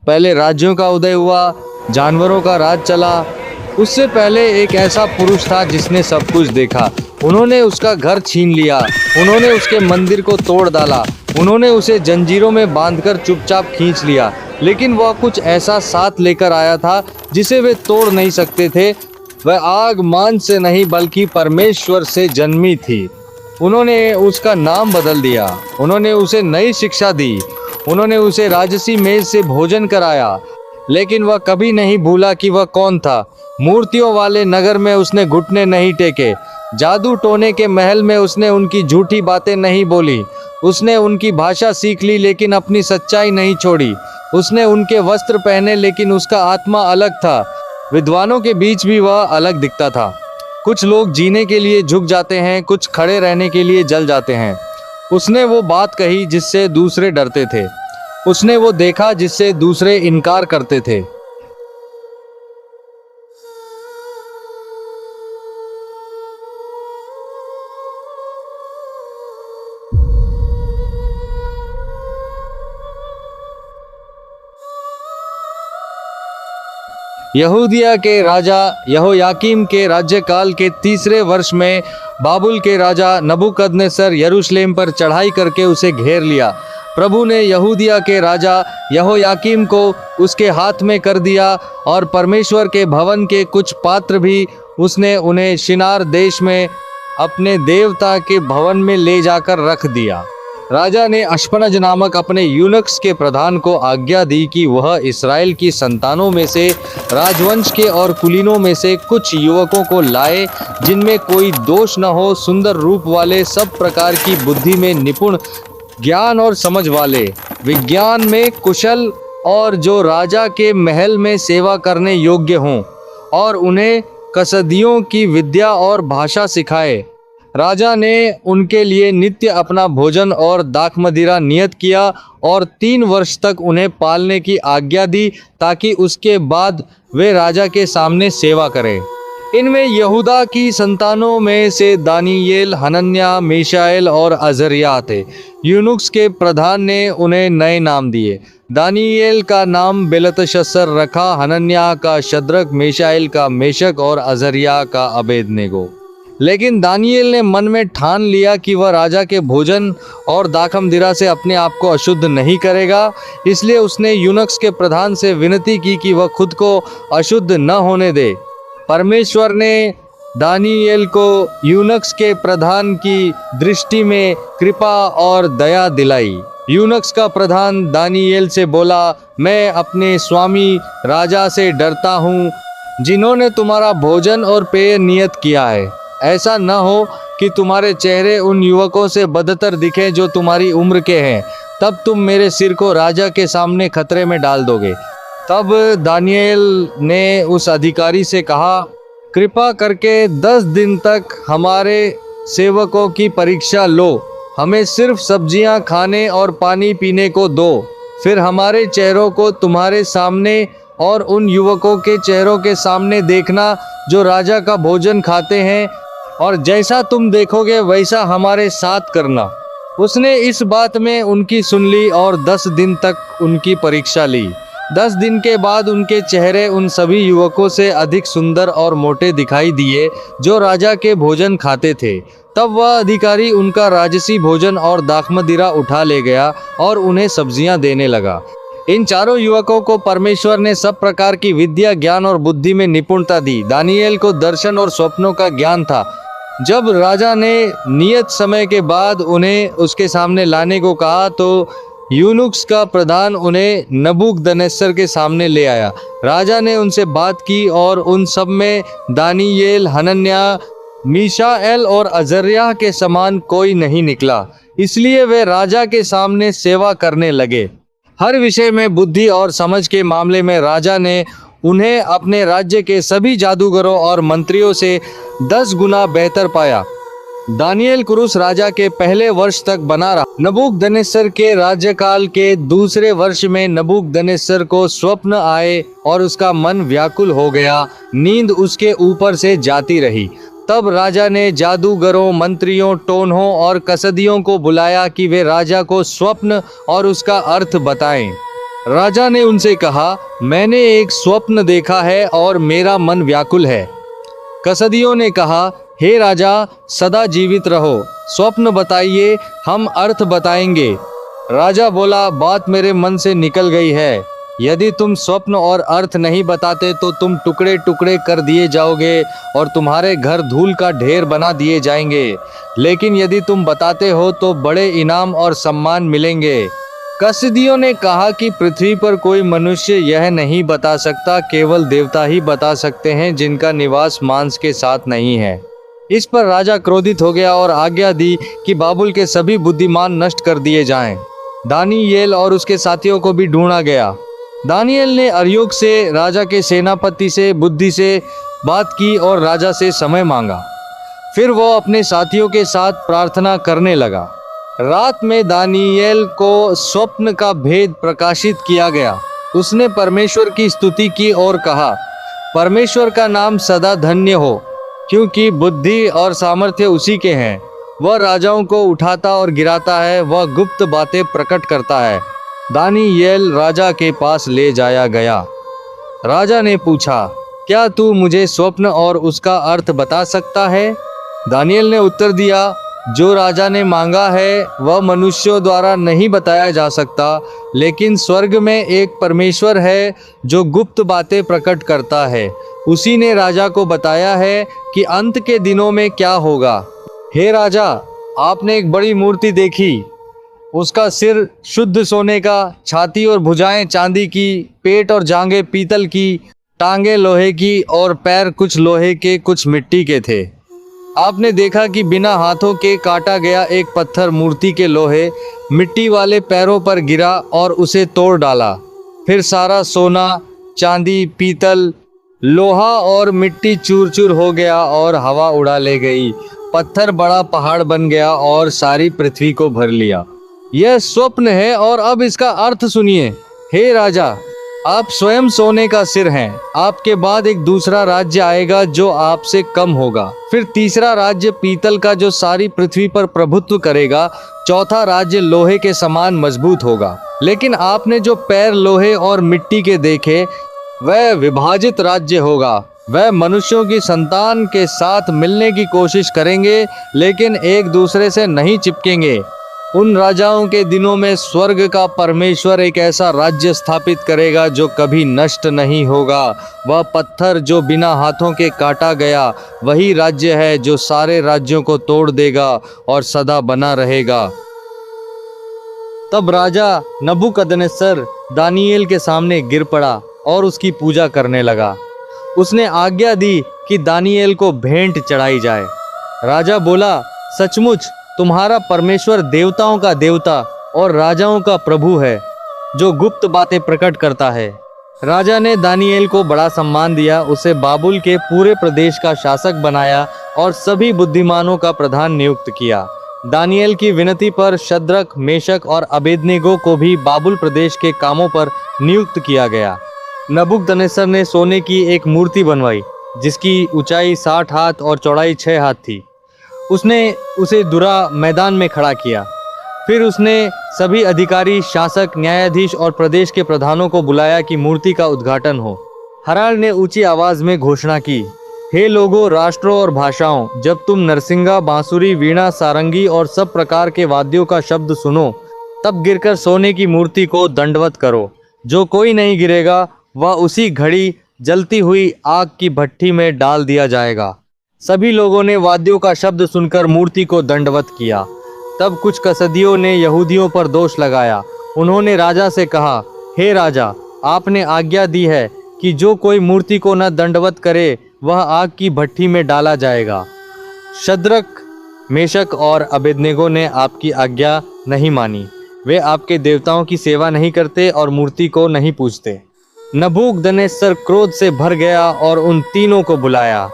पहले राज्यों का उदय हुआ, जानवरों का राज चला। उससे पहले एक ऐसा पुरुष था जिसने सब कुछ देखा। उन्होंने उसका घर छीन लिया, उन्होंने उसके मंदिर को तोड़ डाला, उन्होंने उसे जंजीरों में बांधकर चुपचाप खींच लिया। लेकिन वह कुछ ऐसा साथ लेकर आया था जिसे वे तोड़ नहीं सकते थे। वह आग मान से नहीं बल्कि परमेश्वर से जन्मी थी। उन्होंने उसका नाम बदल दिया, उन्होंने उसे नई शिक्षा दी, उन्होंने उसे राजसी मेज से भोजन कराया। लेकिन वह कभी नहीं भूला कि वह कौन था। मूर्तियों वाले नगर में उसने घुटने नहीं टेके, जादू टोने के महल में उसने उनकी झूठी बातें नहीं बोली। उसने उनकी भाषा सीख ली लेकिन अपनी सच्चाई नहीं छोड़ी। उसने उनके वस्त्र पहने लेकिन उसका आत्मा अलग था। विद्वानों के बीच भी वह अलग दिखता था। कुछ लोग जीने के लिए झुक जाते हैं, कुछ खड़े रहने के लिए जल जाते हैं। उसने वो बात कही जिससे दूसरे डरते थे, उसने वो देखा जिससे दूसरे इनकार करते थे। यहूदिया के राजा यहोयाकीम के राज्यकाल के तीसरे वर्ष में बाबुल के राजा नबूकदनेस्सर यरूशलेम पर चढ़ाई करके उसे घेर लिया। प्रभु ने यहूदिया के राजा यहोयाकीम को उसके हाथ में कर दिया और परमेश्वर के भवन के कुछ पात्र भी उसने उन्हें शिनार देश में अपने देवता के भवन में ले जाकर रख दिया। राजा ने अश्पनज नामक अपने यूनुक्स के प्रधान को आज्ञा दी कि वह इस्राएल की संतानों में से राजवंश के और कुलीनों में से कुछ युवकों को लाए जिनमें कोई दोष न हो, सुंदर रूप वाले, सब प्रकार की बुद्धि में निपुण, ज्ञान और समझ वाले, विज्ञान में कुशल और जो राजा के महल में सेवा करने योग्य हों, और उन्हें कसदियों की विद्या और भाषा सिखाए। राजा ने उनके लिए नित्य अपना भोजन और दाखमदिरा नियत किया और 3 वर्ष तक उन्हें पालने की आज्ञा दी ताकि उसके बाद वे राजा के सामने सेवा करें। इनमें यहूदा की संतानों में से दानियेल, हनन्याह, मीशाएल और अजर्याह थे। यूनुक्स के प्रधान ने उन्हें नए नाम दिए। दानियेल का नाम बेलतशस्सर रखा, हनन्याह का शद्रक, मीशाएल का मेशक और अजर्याह का अबेदनेगो। लेकिन दानियेल ने मन में ठान लिया कि वह राजा के भोजन और दाखमदिरा से अपने आप को अशुद्ध नहीं करेगा। इसलिए उसने यूनुक्स के प्रधान से विनती की कि वह खुद को अशुद्ध न होने दे। परमेश्वर ने दानियेल को यूनुक्स के प्रधान की दृष्टि में कृपा और दया दिलाई। यूनुक्स का प्रधान दानियेल से बोला, मैं अपने स्वामी राजा से डरता हूँ, जिन्होंने तुम्हारा भोजन और पेय नियत किया है। ऐसा न हो कि तुम्हारे चेहरे उन युवकों से बदतर दिखें जो तुम्हारी उम्र के हैं, तब तुम मेरे सिर को राजा के सामने खतरे में डाल दोगे। तब दानियेल ने उस अधिकारी से कहा, कृपा करके 10 दिन तक हमारे सेवकों की परीक्षा लो, हमें सिर्फ सब्जियां खाने और पानी पीने को दो। फिर हमारे चेहरों को तुम्हारे सामने और उन युवकों के चेहरों के सामने देखना जो राजा का भोजन खाते हैं, और जैसा तुम देखोगे वैसा हमारे साथ करना। उसने इस बात में उनकी सुन ली और 10 दिन तक उनकी परीक्षा ली। 10 दिन के बाद उनके चेहरे उन सभी युवकों से अधिक सुंदर और मोटे दिखाई दिए जो राजा के भोजन खाते थे। तब वह अधिकारी उनका राजसी भोजन और दाखमदिरा उठा ले गया और उन्हें सब्जियां देने लगा। इन चारों युवकों को परमेश्वर ने सब प्रकार की विद्या, ज्ञान और बुद्धि में निपुणता दी। दानियेल को दर्शन और स्वप्नों का ज्ञान था। जब राजा ने नियत समय के बाद उन्हें उसके सामने लाने को कहा तो यूनुक्स का प्रधान उन्हें नबूकदनेस्सर के सामने ले आया। राजा ने उनसे बात की और उन सब में दानियेल, हनन्याह, मीशाएल और अजर्याह के समान कोई नहीं निकला। इसलिए वे राजा के सामने सेवा करने लगे। हर विषय में बुद्धि और समझ के मामले में राजा ने उन्हें अपने राज्य के सभी जादूगरों और मंत्रियों से 10 गुना बेहतर पाया। दानियेल कुरुस राजा के पहले वर्ष तक बना रहा। नबूकदनेस्सर के राज्यकाल के दूसरे वर्ष में नबूकदनेस्सर को स्वप्न आए और उसका मन व्याकुल हो गया, नींद उसके ऊपर से जाती रही। तब राजा ने जादूगरों, मंत्रियों, टोनहों और कसदियों को बुलाया कि वे राजा को स्वप्न और उसका अर्थ बताएं। राजा ने उनसे कहा, मैंने एक स्वप्न देखा है और मेरा मन व्याकुल है। कसदियों ने कहा, हे राजा, सदा जीवित रहो, स्वप्न बताइए, हम अर्थ बताएंगे। राजा बोला, बात मेरे मन से निकल गई है। यदि तुम स्वप्न और अर्थ नहीं बताते तो तुम टुकड़े टुकड़े कर दिए जाओगे और तुम्हारे घर धूल का ढेर बना दिए जाएंगे। लेकिन यदि तुम बताते हो तो बड़े इनाम और सम्मान मिलेंगे। कसदियों ने कहा कि पृथ्वी पर कोई मनुष्य यह नहीं बता सकता, केवल देवता ही बता सकते हैं जिनका निवास मांस के साथ नहीं है। इस पर राजा क्रोधित हो गया और आज्ञा दी कि बाबुल के सभी बुद्धिमान नष्ट कर दिए जाएं। दानियेल और उसके साथियों को भी ढूंढा गया। दानियेल ने अर्योक से, राजा के सेनापति से बुद्धि से बात की और राजा से समय मांगा। फिर वो अपने साथियों के साथ प्रार्थना करने लगा। रात में दानियेल को स्वप्न का भेद प्रकाशित किया गया। उसने परमेश्वर की स्तुति की और कहा, परमेश्वर का नाम सदा धन्य हो, क्योंकि बुद्धि और सामर्थ्य उसी के हैं। वह राजाओं को उठाता और गिराता है, वह गुप्त बातें प्रकट करता है। दानियेल राजा के पास ले जाया गया। राजा ने पूछा, क्या तू मुझे स्वप्न और उसका अर्थ बता सकता है? दानियेल ने उत्तर दिया, जो राजा ने मांगा है वह मनुष्यों द्वारा नहीं बताया जा सकता, लेकिन स्वर्ग में एक परमेश्वर है जो गुप्त बातें प्रकट करता है। उसी ने राजा को बताया है कि अंत के दिनों में क्या होगा। हे राजा, आपने एक बड़ी मूर्ति देखी। उसका सिर शुद्ध सोने का, छाती और भुजाएं चांदी की, पेट और जांघें पीतल की, टांगे लोहे की और पैर कुछ लोहे के कुछ मिट्टी के थे। आपने देखा कि बिना हाथों के काटा गया एक पत्थर मूर्ति के लोहे मिट्टी वाले पैरों पर गिरा और उसे तोड़ डाला। फिर सारा सोना, चांदी, पीतल, लोहा और मिट्टी चूर चूर हो गया और हवा उड़ा ले गई। पत्थर बड़ा पहाड़ बन गया और सारी पृथ्वी को भर लिया। यह स्वप्न है और अब इसका अर्थ सुनिए। हे राजा, आप स्वयं सोने का सिर हैं। आपके बाद एक दूसरा राज्य आएगा जो आपसे कम होगा। फिर तीसरा राज्य पीतल का जो सारी पृथ्वी पर प्रभुत्व करेगा। चौथा राज्य लोहे के समान मजबूत होगा। लेकिन आपने जो पैर लोहे और मिट्टी के देखे, वह विभाजित राज्य होगा। वह मनुष्यों की संतान के साथ मिलने की कोशिश करेंगे, लेकिन एक दूसरे से नहीं चिपकेंगे। उन राजाओं के दिनों में स्वर्ग का परमेश्वर एक ऐसा राज्य स्थापित करेगा जो कभी नष्ट नहीं होगा। वह पत्थर जो बिना हाथों के काटा गया, वही राज्य है जो सारे राज्यों को तोड़ देगा और सदा बना रहेगा। तब राजा नबूकदनेस्सर दानियेल के सामने गिर पड़ा और उसकी पूजा करने लगा। उसने आज्ञा दी कि दानियेल को भेंट चढ़ाई जाए। राजा बोला, सचमुच तुम्हारा परमेश्वर देवताओं का देवता और राजाओं का प्रभु है, जो गुप्त बातें प्रकट करता है। राजा ने दानियेल को बड़ा सम्मान दिया, उसे बाबुल के पूरे प्रदेश का शासक बनाया और सभी बुद्धिमानों का प्रधान नियुक्त किया। दानियेल की विनती पर शद्रक, मेशक और अबेदनेगो को भी बाबुल प्रदेश के कामों पर नियुक्त किया गया। नबूकदनेस्सर ने सोने की एक मूर्ति बनवाई जिसकी ऊंचाई 60 हाथ और चौड़ाई 6 हाथ थी। उसने उसे दुरा मैदान में खड़ा किया। फिर उसने सभी अधिकारी, शासक, न्यायाधीश और प्रदेश के प्रधानों को बुलाया कि मूर्ति का उद्घाटन हो। हराल ने ऊंची आवाज में घोषणा की, हे लोगों, राष्ट्रों और भाषाओं, जब तुम नरसिंगा, बांसुरी, वीणा, सारंगी और सब प्रकार के वाद्यों का शब्द सुनो, तब गिरकर सोने की मूर्ति को दंडवत करो। जो कोई नहीं गिरेगा वह उसी घड़ी जलती हुई आग की भट्ठी में डाल दिया जाएगा। सभी लोगों ने वाद्यों का शब्द सुनकर मूर्ति को दंडवत किया। तब कुछ कसदियों ने यहूदियों पर दोष लगाया। उन्होंने राजा से कहा, हे राजा, आपने आज्ञा दी है कि जो कोई मूर्ति को न दंडवत करे वह आग की भट्ठी में डाला जाएगा। शद्रक, मेशक और अबेदनेगो ने आपकी आज्ञा नहीं मानी। वे आपके देवताओं की सेवा नहीं करते और मूर्ति को नहीं पूजते। नबूकदनेस्सर क्रोध से भर गया और उन तीनों को बुलाया।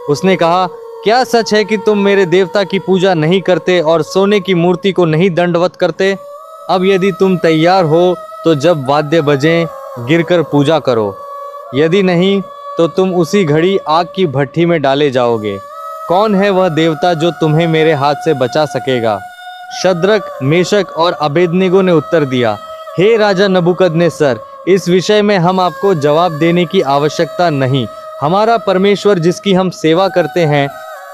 उसने कहा, क्या सच है कि तुम मेरे देवता की पूजा नहीं करते और सोने की मूर्ति को नहीं दंडवत करते? अब यदि तुम तैयार हो तो जब वाद्य बजें गिरकर पूजा करो, यदि नहीं तो तुम उसी घड़ी आग की भट्ठी में डाले जाओगे। कौन है वह देवता जो तुम्हें मेरे हाथ से बचा सकेगा? शद्रक, मेशक और अबेदनेगो ने उत्तर दिया, हे राजा नबूकदनेस्सर, इस विषय में हम आपको जवाब देने की आवश्यकता नहीं। हमारा परमेश्वर जिसकी हम सेवा करते हैं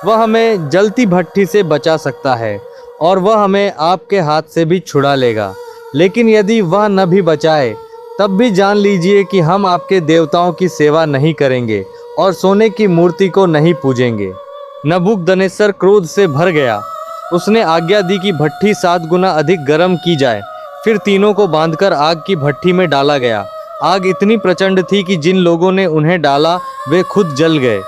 वह हमें जलती भट्ठी से बचा सकता है और वह हमें आपके हाथ से भी छुड़ा लेगा। लेकिन यदि वह न भी बचाए तब भी जान लीजिए कि हम आपके देवताओं की सेवा नहीं करेंगे और सोने की मूर्ति को नहीं पूजेंगे। नबूकदनेस्सर क्रोध से भर गया। उसने आज्ञा दी कि भट्ठी 7 गुना अधिक गर्म की जाए। फिर तीनों को बांधकर आग की भट्ठी में डाला गया। आग इतनी प्रचंड थी कि जिन लोगों ने उन्हें डाला वे खुद जल गए।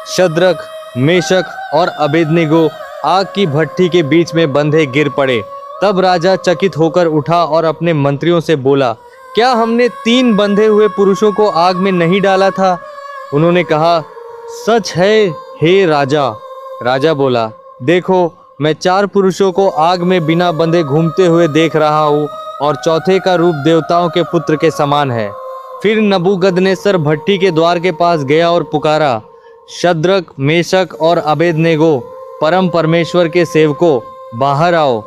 शद्रक, मेशक और अबेदनेगो आग की भट्ठी के बीच में बंधे गिर पड़े। तब राजा चकित होकर उठा और अपने मंत्रियों से बोला, क्या हमने 3 बंधे हुए पुरुषों को आग में नहीं डाला था? उन्होंने कहा, सच है हे राजा। राजा बोला, देखो, मैं 4 पुरुषों को आग में बिना बंधे घूमते हुए देख रहा हूँ और चौथे का रूप देवताओं के पुत्र के समान है। फिर नबूकदनेस्सर भट्ठी के द्वार के पास गया और पुकारा, शद्रक, मेशक और अबेदनेगो, परम परमेश्वर के सेवकों, बाहर आओ।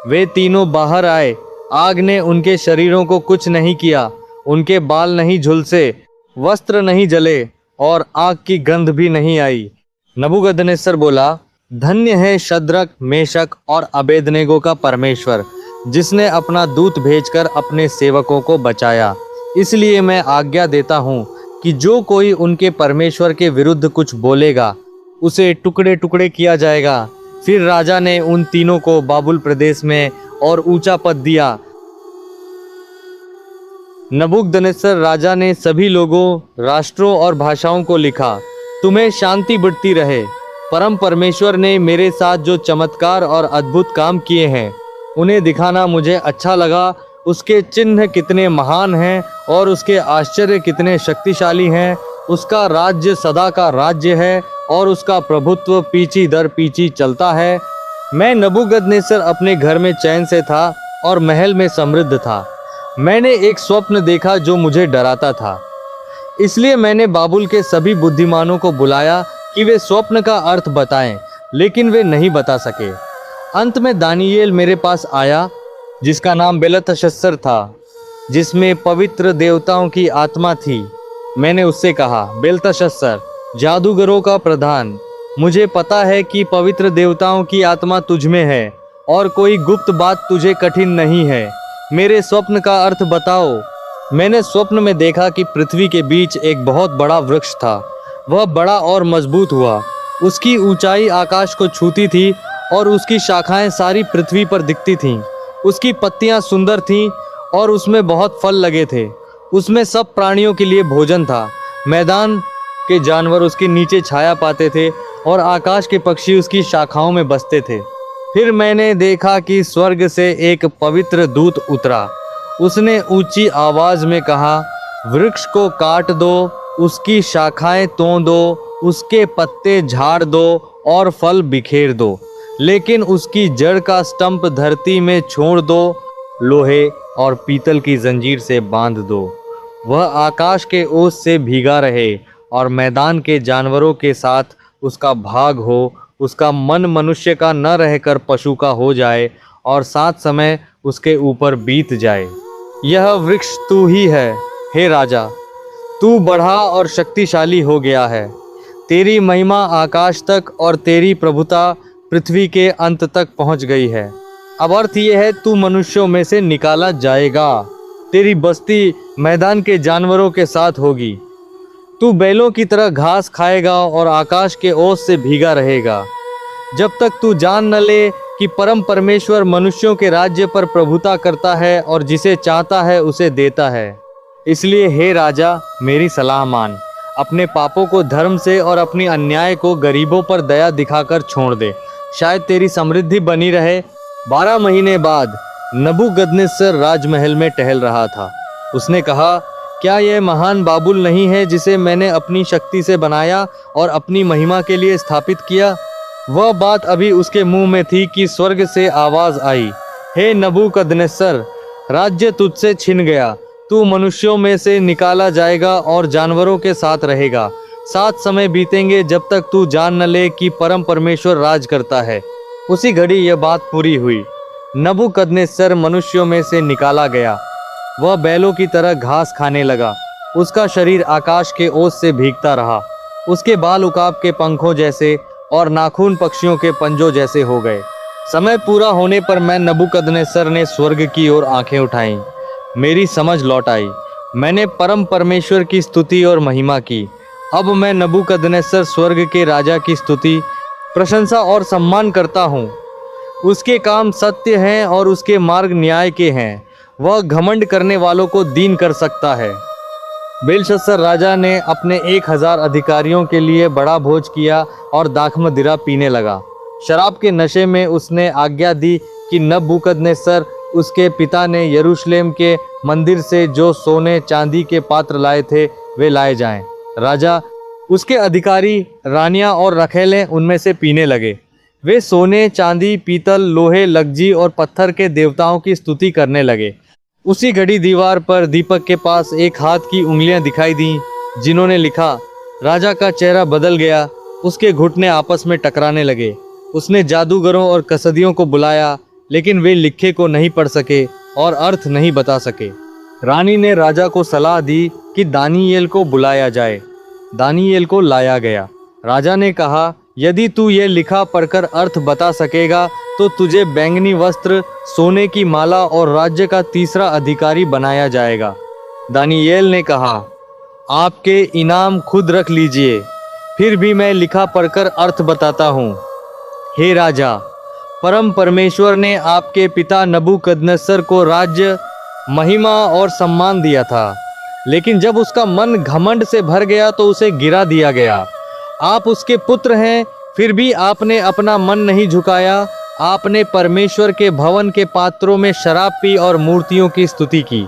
वे तीनों बाहर आए। आग ने उनके शरीरों को कुछ नहीं किया, उनके बाल नहीं झुलसे, वस्त्र नहीं जले और आग की गंध भी नहीं आई। नबूकदनेस्सर बोला, धन्य है शद्रक, मेशक और अबेदनेगो का परमेश्वर, जिसने अपना दूत भेजकर अपने सेवकों को बचाया। इसलिए मैं आज्ञा देता हूँ कि जो कोई उनके परमेश्वर के विरुद्ध कुछ बोलेगा उसे टुकड़े टुकड़े किया जाएगा। फिर राजा ने उन तीनों को बाबुल प्रदेश में और ऊंचा पद दिया। नबूकदनेस्सर राजा ने सभी लोगों, राष्ट्रों और भाषाओं को लिखा, तुम्हें शांति बढ़ती रहे। परम परमेश्वर ने मेरे साथ जो चमत्कार और अद्भुत काम किए हैं उन्हें दिखाना मुझे अच्छा लगा। उसके चिन्ह कितने महान हैं और उसके आश्चर्य कितने शक्तिशाली हैं। उसका राज्य सदा का राज्य है और उसका प्रभुत्व पीढ़ी दर पीढ़ी चलता है। मैं नबूकदनेस्सर अपने घर में चैन से था और महल में समृद्ध था। मैंने एक स्वप्न देखा जो मुझे डराता था। इसलिए मैंने बाबुल के सभी बुद्धिमानों को बुलाया कि वे स्वप्न का अर्थ बताएं, लेकिन वे नहीं बता सके। अंत में दानियेल मेरे पास आया, जिसका नाम बेलतशस्सर था, जिसमें पवित्र देवताओं की आत्मा थी। मैंने उससे कहा, बेलतशस्सर, जादूगरों का प्रधान, मुझे पता है कि पवित्र देवताओं की आत्मा तुझ में है और कोई गुप्त बात तुझे कठिन नहीं है। मेरे स्वप्न का अर्थ बताओ। मैंने स्वप्न में देखा कि पृथ्वी के बीच एक बहुत बड़ा वृक्ष था। वह बड़ा और मजबूत हुआ। उसकी ऊंचाई आकाश को छूती थी और उसकी शाखाएं सारी पृथ्वी पर दिखती थीं। उसकी पत्तियां सुंदर थीं और उसमें बहुत फल लगे थे। उसमें सब प्राणियों के लिए भोजन था। मैदान के जानवर उसके नीचे छाया पाते थे और आकाश के पक्षी उसकी शाखाओं में बसते थे। फिर मैंने देखा कि स्वर्ग से एक पवित्र दूत उतरा। उसने ऊंची आवाज में कहा, वृक्ष को काट दो, उसकी शाखाएं तोड़ दो, उसके पत्ते झाड़ दो और फल बिखेर दो, लेकिन उसकी जड़ का स्टंप धरती में छोड़ दो, लोहे और पीतल की जंजीर से बांध दो। वह आकाश के ओस से भीगा रहे और मैदान के जानवरों के साथ उसका भाग हो। उसका मन मनुष्य का न रहकर पशु का हो जाए और 7 समय उसके ऊपर बीत जाए। यह वृक्ष तू ही है, हे राजा। तू बढ़ा और शक्तिशाली हो गया है। तेरी महिमा आकाश तक और तेरी प्रभुता पृथ्वी के अंत तक पहुंच गई है। अब अर्थ यह है, तू मनुष्यों में से निकाला जाएगा। तेरी बस्ती मैदान के जानवरों के साथ होगी। तू बैलों की तरह घास खाएगा और आकाश के ओस से भीगा रहेगा, जब तक तू जान न ले कि परम परमेश्वर मनुष्यों के राज्य पर प्रभुता करता है और जिसे चाहता है उसे देता है। इसलिए हे राजा, मेरी सलाह मान। अपने पापों को धर्म से और अपनी अन्याय को गरीबों पर दया दिखाकर छोड़ दे। शायद तेरी समृद्धि बनी रहे। 12 महीने बाद नबूकदनेस्सर राजमहल में टहल रहा था। उसने कहा, क्या यह महान बाबुल नहीं है जिसे मैंने अपनी शक्ति से बनाया और अपनी महिमा के लिए स्थापित किया? वह बात अभी उसके मुंह में थी कि स्वर्ग से आवाज आई, हे नबूकदनेस्सर, राज्य तुझसे छिन गया। तू मनुष्यों में से निकाला जाएगा और जानवरों के साथ रहेगा। 7 समय बीतेंगे जब तक तू जान न ले कि परम परमेश्वर राज करता है। उसी घड़ी यह बात पूरी हुई। नबूकदनेस्सर मनुष्यों में से निकाला गया। वह बैलों की तरह घास खाने लगा। उसका शरीर आकाश के ओस से भीगता रहा। उसके बाल उकाब के पंखों जैसे और नाखून पक्षियों के पंजों जैसे हो गए। समय पूरा होने पर मैं नबूकदनेस्सर ने स्वर्ग की ओर आंखें उठाईं। मेरी समझ लौट आई। मैंने परम परमेश्वर की स्तुति और महिमा की। अब मैं नबूकदनेस्सर स्वर्ग के राजा की स्तुति, प्रशंसा और सम्मान करता हूँ। उसके काम सत्य हैं और उसके मार्ग न्याय के हैं। वह घमंड करने वालों को दीन कर सकता है। बेलशस्सर राजा ने अपने 1000 अधिकारियों के लिए बड़ा भोज किया और दाखमदिरा पीने लगा। शराब के नशे में उसने आज्ञा दी कि नबूकदनेस्सर उसके पिता ने यरूशलेम के मंदिर से जो सोने चांदी के पात्र लाए थे वे लाए जाएं। राजा, उसके अधिकारी, रानियां और रखैलें उनमें से पीने लगे। वे सोने, चांदी, पीतल, लोहे, लग्जी और पत्थर के देवताओं की स्तुति करने लगे। उसी घड़ी दीवार पर दीपक के पास एक हाथ की उंगलियां दिखाई दीं, जिन्होंने लिखा। राजा का चेहरा बदल गया। उसके घुटने आपस में टकराने लगे। उसने जादूगरों और कसदियों को बुलाया, लेकिन वे लिखे को नहीं पढ़ सके और अर्थ नहीं बता सके। रानी ने राजा को सलाह दी कि दानियेल को बुलाया जाए। दानियेल को लाया गया। राजा ने कहा, यदि तू ये लिखा पढ़कर अर्थ बता सकेगा तो तुझे बैंगनी वस्त्र, सोने की माला और राज्य का तीसरा अधिकारी बनाया जाएगा। दानियेल ने कहा, आपके इनाम खुद रख लीजिए, फिर भी मैं लिखा पढ़कर अर्थ बताता हूँ। हे राजा, परम परमेश्वर ने आपके पिता नबूकदनेस्सर को राज्य, महिमा और सम्मान दिया था, लेकिन जब उसका मन घमंड से भर गया तो उसे गिरा दिया गया। आप उसके पुत्र हैं, फिर भी आपने अपना मन नहीं झुकाया। आपने परमेश्वर के भवन के पात्रों में शराब पी और मूर्तियों की स्तुति की।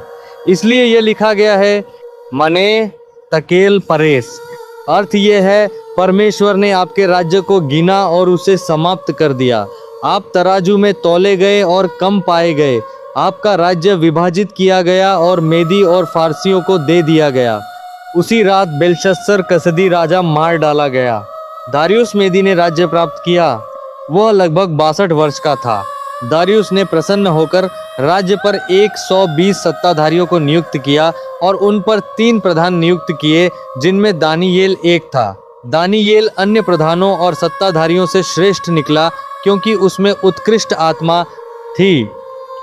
इसलिए यह लिखा गया है, मने तकेल परेस। अर्थ यह है, परमेश्वर ने आपके राज्य को गिना और उसे समाप्त कर दिया। आप तराजू में तौले गए और कम पाए गए। आपका राज्य विभाजित किया गया और मेदी और फारसियों को दे दिया गया। उसी रात बेलशस्सर कसदी राजा मार डाला गया। दारियुस मेदी ने राज्य प्राप्त किया। वह लगभग 62 वर्ष का था। दारियुस ने प्रसन्न होकर राज्य पर 120 सत्ताधारियों को नियुक्त किया और उन पर 3 प्रधान नियुक्त किए, जिनमें दानियेल एक था। दानियेल अन्य प्रधानों और सत्ताधारियों से श्रेष्ठ निकला, क्योंकि उसमें उत्कृष्ट आत्मा थी।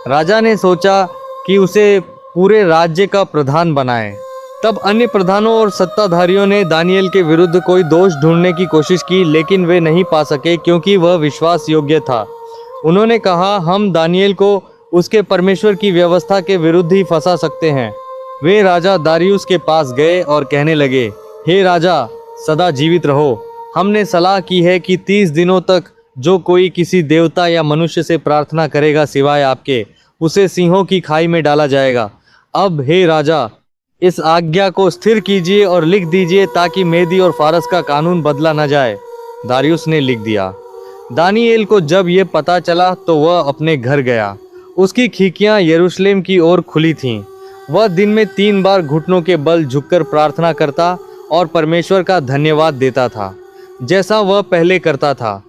राजा ने सोचा कि उसे पूरे राज्य का प्रधान बनाए। तब अन्य प्रधानों और सत्ताधारियों ने दानियेल के विरुद्ध कोई दोष ढूंढने की कोशिश की, लेकिन वे नहीं पा सके, क्योंकि वह विश्वास योग्य था। उन्होंने कहा, हम दानियेल को उसके परमेश्वर की व्यवस्था के विरुद्ध ही फंसा सकते हैं। वे राजा दारियुस के पास गए और कहने लगे, हे राजा, सदा जीवित रहो। हमने सलाह की है कि 30 दिनों तक जो कोई किसी देवता या मनुष्य से प्रार्थना करेगा सिवाय आपके, उसे सिंहों की खाई में डाला जाएगा। अब हे राजा, इस आज्ञा को स्थिर कीजिए और लिख दीजिए, ताकि मेदी और फारस का कानून बदला न जाए। दारियुस ने लिख दिया। दानियेल को जब ये पता चला तो वह अपने घर गया। उसकी खिड़कियां यरूशलेम की ओर खुली थीं। वह दिन में 3 बार घुटनों के बल झुककर प्रार्थना करता और परमेश्वर का धन्यवाद देता था, जैसा वह पहले करता था।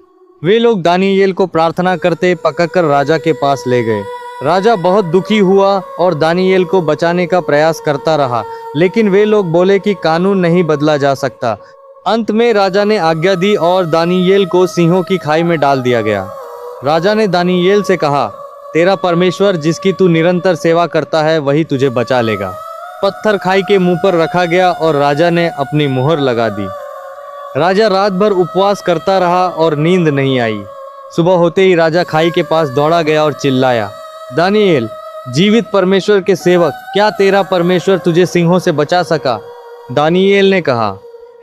वे लोग दानियेल को प्रार्थना करते पकड़कर राजा के पास ले गए। राजा बहुत दुखी हुआ और दानियेल को बचाने का प्रयास करता रहा, लेकिन वे लोग बोले कि कानून नहीं बदला जा सकता। अंत में राजा ने आज्ञा दी और दानियेल को सिंहों की खाई में डाल दिया गया। राजा ने दानियेल से कहा, तेरा परमेश्वर जिसकी तू निरंतर सेवा करता है वही तुझे बचा लेगा। पत्थर खाई के मुंह पर रखा गया और राजा ने अपनी मुहर लगा दी। राजा रात भर उपवास करता रहा और नींद नहीं आई। सुबह होते ही राजा खाई के पास दौड़ा गया और चिल्लाया, दानियेल, जीवित परमेश्वर के सेवक, क्या तेरा परमेश्वर तुझे सिंहों से बचा सका? दानियेल ने कहा,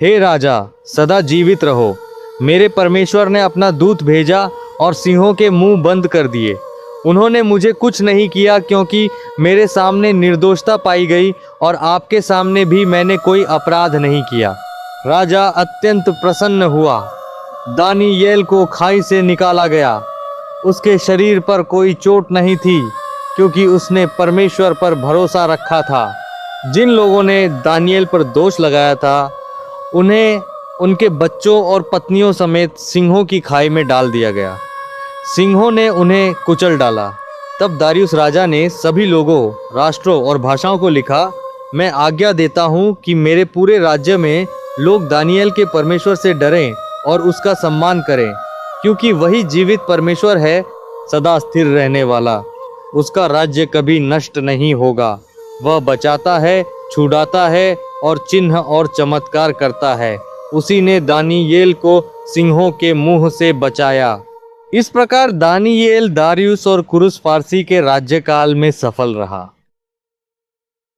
हे राजा, सदा जीवित रहो। मेरे परमेश्वर ने अपना दूत भेजा और सिंहों के मुंह बंद कर दिए। उन्होंने मुझे कुछ नहीं किया, क्योंकि मेरे सामने निर्दोषता पाई गई और आपके सामने भी मैंने कोई अपराध नहीं किया। राजा अत्यंत प्रसन्न हुआ। दानियेल को खाई से निकाला गया। उसके शरीर पर कोई चोट नहीं थी, क्योंकि उसने परमेश्वर पर भरोसा रखा था। जिन लोगों ने दानियेल पर दोष लगाया था, उन्हें उनके बच्चों और पत्नियों समेत सिंहों की खाई में डाल दिया गया। सिंहों ने उन्हें कुचल डाला। तब दारियुस राजा ने सभी लोगों, राष्ट्रों और भाषाओं को लिखा, मैं आज्ञा देता हूँ कि मेरे पूरे राज्य में लोग दानियेल के परमेश्वर से डरें और उसका सम्मान करें, क्योंकि वही जीवित परमेश्वर है, सदा स्थिर रहने वाला। उसका राज्य कभी नष्ट नहीं होगा। वह बचाता है, छुड़ाता है और चिन्ह और चमत्कार करता है। उसी ने दानियेल को सिंहों के मुंह से बचाया। इस प्रकार दानियेल दारियुस और कुरुस फारसी के राज्यकाल में सफल रहा।